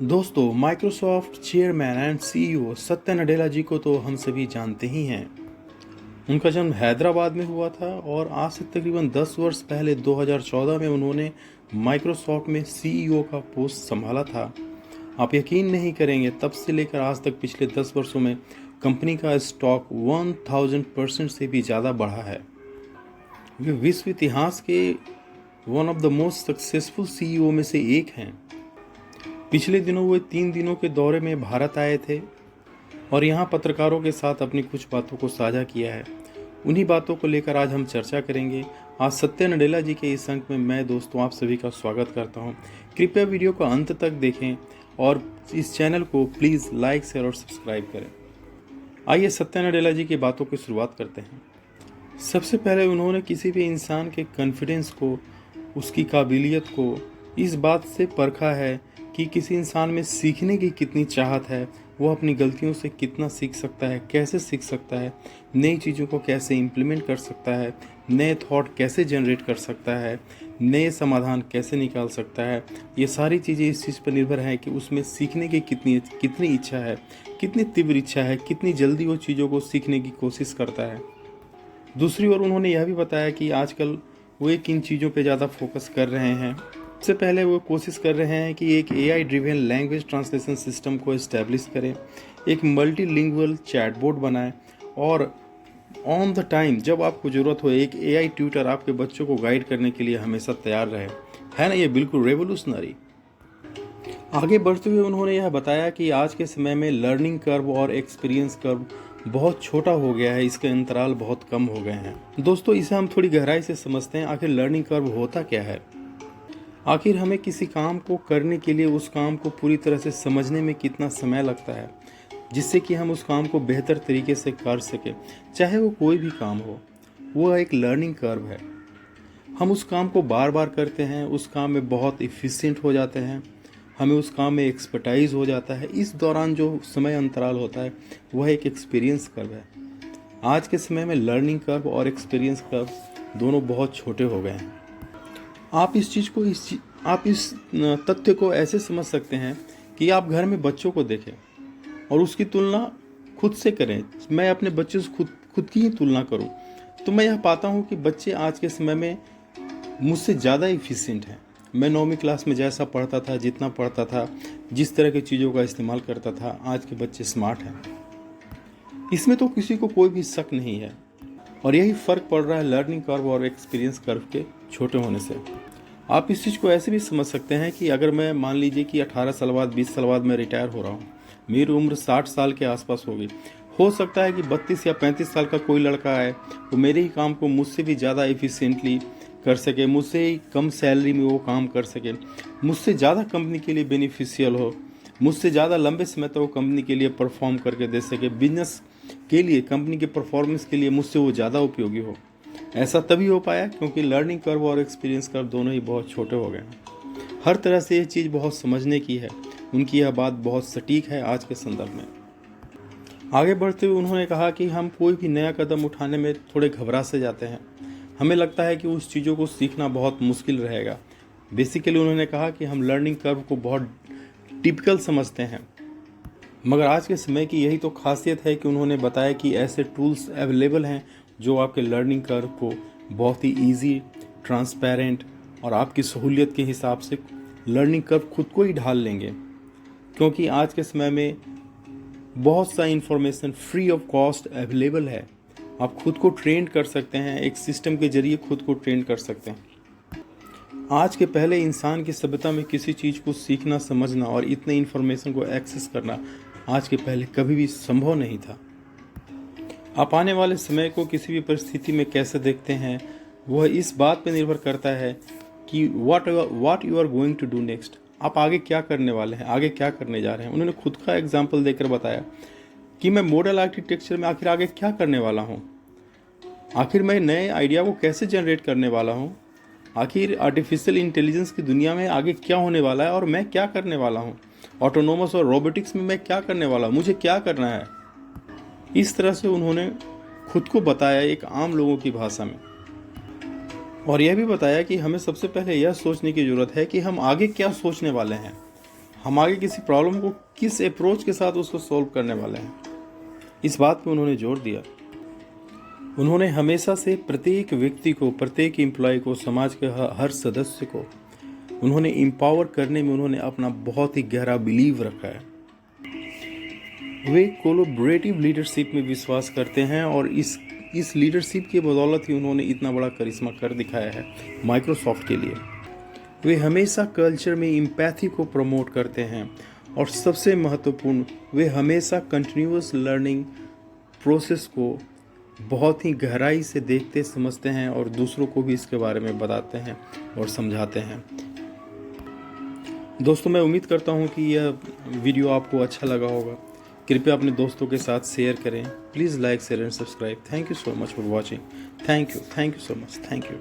दोस्तों, Microsoft chairman and CEO Satya Nadella ji को तो हम सभी जानते ही हैं। उनका जन्म हैदराबाद में हुआ था और आज से तकरीबन 10 वर्ष पहले 2014 में उन्होंने माइक्रोसॉफ्ट में सीईओ का पोस्ट संभाला था। आप यकीन नहीं करेंगे, तब से लेकर आज तक पिछले 10 वर्षों में कंपनी का स्टॉक 1000% से भी ज़्यादा बढ़ा है। वे विश्व इतिहास के one of the most successful CEO में से एक हैं। पिछले दिनों वे 3 दिनों के दौरे में भारत आए थे और यहाँ पत्रकारों के साथ अपनी कुछ बातों को साझा किया है। उन्हीं बातों को लेकर आज हम चर्चा करेंगे। आज सत्या नडेला जी के इस अंक में मैं दोस्तों आप सभी का स्वागत करता हूँ। कृपया वीडियो को अंत तक देखें और इस चैनल को प्लीज़ लाइक शेयर और सब्सक्राइब करें। आइए सत्या नडेला जी की बातों की शुरुआत करते हैं। सबसे पहले उन्होंने किसी भी इंसान के कॉन्फिडेंस को, उसकी काबिलियत को इस बात से परखा है कि किसी इंसान में सीखने की कितनी चाहत है, वो अपनी गलतियों से कितना सीख सकता है, कैसे सीख सकता है, नई चीज़ों को कैसे इम्प्लीमेंट कर सकता है, नए थॉट कैसे जनरेट कर सकता है, नए समाधान कैसे निकाल सकता है। ये सारी चीज़ें इस चीज़ पर निर्भर हैं कि उसमें सीखने की कितनी इच्छा है, कितनी तीव्र इच्छा है, कितनी जल्दी वो चीज़ों को सीखने की कोशिश करता है। दूसरी ओर उन्होंने यह भी बताया कि आजकल वो किन चीज़ों पे ज़्यादा फोकस कर रहे हैं। सबसे पहले वो कोशिश कर रहे हैं कि एक AI driven language translation system को इस्टेब्लिश करें, एक मल्टीलिंगुअल चैटबॉट बनाएं और ऑन द टाइम जब आपको ज़रूरत हो एक AI ट्यूटर आपके बच्चों को गाइड करने के लिए हमेशा तैयार रहे। है ना, ये बिल्कुल रेवोल्यूशनरी। आगे बढ़ते हुए उन्होंने यह बताया कि आज के समय में लर्निंग कर्व और एक्सपीरियंस कर्व बहुत छोटा हो गया है, इसके अंतराल बहुत कम हो गए हैं। दोस्तों, इसे हम थोड़ी गहराई से समझते हैं। आखिर लर्निंग कर्व होता क्या है? आखिर हमें किसी काम को करने के लिए उस काम को पूरी तरह से समझने में कितना समय लगता है, जिससे कि हम उस काम को बेहतर तरीके से कर सकें, चाहे वो कोई भी काम हो, वो एक लर्निंग कर्व है। हम उस काम को बार बार करते हैं, उस काम में बहुत इफ़िशिएंट हो जाते हैं, हमें उस काम में एक्सपर्टाइज हो जाता है। इस दौरान जो समय अंतराल होता है वह एक एक्सपीरियंस कर्व है। आज के समय में लर्निंग कर्व और एक्सपीरियंस कर्व दोनों बहुत छोटे हो गए हैं। आप इस तथ्य को ऐसे समझ सकते हैं कि आप घर में बच्चों को देखें और उसकी तुलना खुद से करें। मैं अपने बच्चों से खुद की ही तुलना करूं तो मैं यह पाता हूं कि बच्चे आज के समय में मुझसे ज़्यादा इफ़िशिएंट हैं। मैं 9वीं क्लास में जैसा पढ़ता था, जितना पढ़ता था, जिस तरह की चीज़ों का इस्तेमाल करता था, आज के बच्चे स्मार्ट हैं। इसमें तो किसी को कोई भी शक नहीं है और यही फ़र्क पड़ रहा है लर्निंग कर्व और एक्सपीरियंस कर्व के छोटे होने से। आप इस चीज़ को ऐसे भी समझ सकते हैं कि अगर मैं मान लीजिए कि 18 साल बाद, 20 साल बाद मैं रिटायर हो रहा हूँ, मेरी उम्र 60 साल के आसपास होगी। हो सकता है कि 32 या 35 साल का कोई लड़का आए, वो मेरे ही काम को मुझसे भी ज़्यादा एफिशिएंटली कर सके, मुझसे ही कम सैलरी में वो काम कर सके, मुझसे ज़्यादा कंपनी के लिए बेनिफिशियल हो, मुझसे ज़्यादा लंबे समय तक वो कंपनी के लिए परफॉर्म करके दे सके, बिजनेस के लिए, कंपनी के परफॉर्मेंस के लिए मुझसे वो ज़्यादा उपयोगी हो। ऐसा तभी हो पाया क्योंकि लर्निंग कर्व और एक्सपीरियंस कर्व दोनों ही बहुत छोटे हो गए हैं। हर तरह से ये चीज़ बहुत समझने की है। उनकी यह बात बहुत सटीक है आज के संदर्भ में। आगे बढ़ते हुए उन्होंने कहा कि हम कोई भी नया कदम उठाने में थोड़े घबरा से जाते हैं। हमें लगता है कि उस चीज़ों को सीखना बहुत मुश्किल रहेगा। बेसिकली उन्होंने कहा कि हम लर्निंग कर्व को बहुत टिपिकल समझते हैं, मगर आज के समय की यही तो खासियत है कि उन्होंने बताया कि ऐसे टूल्स अवेलेबल हैं जो आपके लर्निंग कर्व को बहुत ही इजी, ट्रांसपेरेंट और आपकी सहूलियत के हिसाब से लर्निंग कर्व खुद को ही ढाल लेंगे। क्योंकि आज के समय में बहुत सा information free of cost available है। आप खुद को ट्रेन कर सकते हैं, एक सिस्टम के जरिए खुद को ट्रेन कर सकते हैं। आज के पहले इंसान की सभ्यता में किसी चीज़ को सीखना, समझना और इतने इंफॉर्मेशन को एक्सेस करना आज के पहले कभी भी संभव नहीं था। आप आने वाले समय को किसी भी परिस्थिति में कैसे देखते हैं, वह इस बात पर निर्भर करता है कि what you are going to do next. आप आगे क्या करने वाले हैं, आगे क्या करने जा रहे हैं। उन्होंने खुद का एग्जाम्पल देकर बताया कि मैं मॉडल आर्किटेक्चर में आखिर आगे क्या करने वाला हूँ, आखिर मैं नए आइडिया को कैसे जनरेट करने वाला हूँ, आखिर आर्टिफिशियल इंटेलिजेंस की दुनिया में आगे क्या होने वाला है और मैं क्या करने वाला हूँ, ऑटोनोमस और रोबोटिक्स में मैं क्या करने वाला हूँ, मुझे क्या करना है। इस तरह से उन्होंने खुद को बताया एक आम लोगों की भाषा में। और यह भी बताया कि हमें सबसे पहले यह सोचने की ज़रूरत है कि हम आगे क्या सोचने वाले हैं, हम आगे किसी प्रॉब्लम को किस अप्रोच के साथ उसको सॉल्व करने वाले हैं, इस बात पे उन्होंने जोर दिया। उन्होंने हमेशा से प्रत्येक व्यक्ति को, प्रत्येक एम्प्लॉय को, समाज के हर सदस्य को उन्होंने एम्पावर करने में उन्होंने अपना बहुत ही गहरा बिलीव रखा है। वे कोलैबोरेटिव लीडरशिप में विश्वास करते हैं और इस लीडरशिप की बदौलत ही उन्होंने इतना बड़ा करिश्मा कर दिखाया है माइक्रोसॉफ्ट के लिए। वे हमेशा कल्चर में एम्पैथी को प्रमोट करते हैं और सबसे महत्वपूर्ण, वे हमेशा कंटिन्यूअस लर्निंग प्रोसेस को बहुत ही गहराई से देखते समझते हैं और दूसरों को भी इसके बारे में बताते हैं और समझाते हैं। दोस्तों, मैं उम्मीद करता हूँ कि यह वीडियो आपको अच्छा लगा होगा। कृपया अपने दोस्तों के साथ शेयर करें। Please like, share and subscribe. Thank you so much for watching. Thank you so much. Thank you.